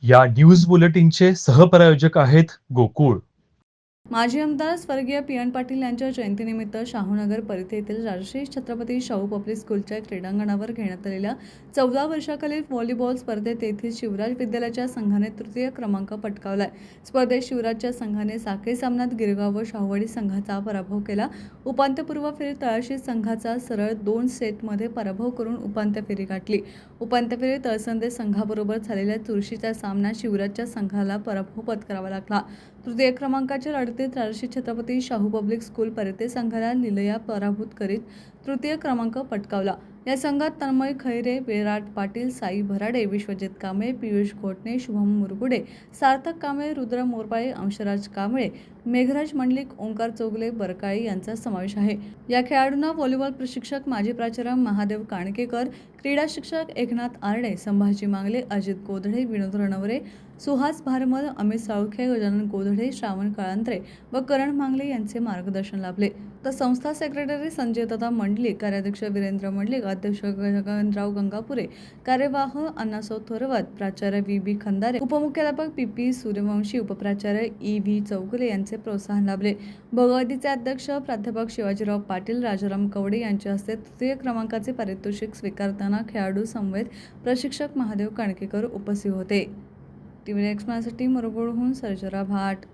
या न्यूज बुलेटिनचे सहप्रायोजक आहेत गोकुळ. माजी आमदार स्वर्गीय पी.एन. पाटील यांच्या जयंतीनिमित्त शाहूनगर परिधी येथील राजश्री छत्रपती शाहू पब्लिक स्कूलच्या क्रीडांगणावर घेण्यात आलेल्या 14 वर्षाखालील व्हॉलीबॉल स्पर्धेत येथील शिवराज विद्यालयाच्या संघाने तृतीय क्रमांक पटकावलाय. स्पर्धेत शिवराजच्या संघाने साखळी सामन्यात गिरगाव व शाहूवाडी संघाचा पराभव केला. उपांत्यपूर्व फेरीत तळाशी संघाचा सरळ 2 सेटमध्ये पराभव करून उपांत्य फेरी गाठली. उपांत्य फेरीत तळसंदे संघाबरोबर झालेल्या चुरशीच्या सामन्यात शिवराजच्या संघाला पराभव पत्करावा लागला. तृतीय क्रमांकाच्या लढतीत राजश्री छत्रपती शाहू पब्लिक स्कूल परिते संघाला लिलया पराभूत करीत तृतीय क्रमांक पटकावला. या संघात तन्मय खैरे, विराट पाटील, साई भराडे, विश्वजित कांबळे, पियुष घोटणे, शुभम मुरगुडे, सार्थक कांबळे, रुद्र मोरपाळे, अंशराज कांबळे, मेघराज मंडलिक, ओंकार चौगले, बरकाळे यांचा समावेश आहे. या खेळाडूंना व्हॉलीबॉल प्रशिक्षक माजी प्राचार्य महादेव काणकेकर, क्रीडा शिक्षक एकनाथ आरडे, संभाजी मांगले, अजित गोधडे, विनोद रणवरे, सुहास भारमल, अमित साळुखे, गजानन गोधडे, श्रावण काळंत्रे व करण मांगले यांचे मार्गदर्शन लाभले. तर संस्था सेक्रेटरी संजयदादा मंडलिक, कार्याध्यक्ष वीरेंद्र मंडलिक, अध्यक्ष गगनराव गंगापुरे, कार्यवाह अण्णासाव थोरवत, प्राचार्य व्ही.बी. खंदारे, उपमुख्याध्यापक पी.पी. सूर्यवंशी, उपप्राचार्य ई.व्ही. चौगुले यांचे प्रोत्साहन लाभले. भगवतीचे अध्यक्ष प्राध्यापक शिवाजीराव पाटील, राजाराम कवडे यांच्या हस्ते तृतीय क्रमांकाचे पारितोषिक स्वीकारताना खेळाडू समवेत प्रशिक्षक महादेव काणकेकर उपस्थित होते. टीव्ही एक्सप्रेससाठी मुरगुडहून सर्जरा भाट.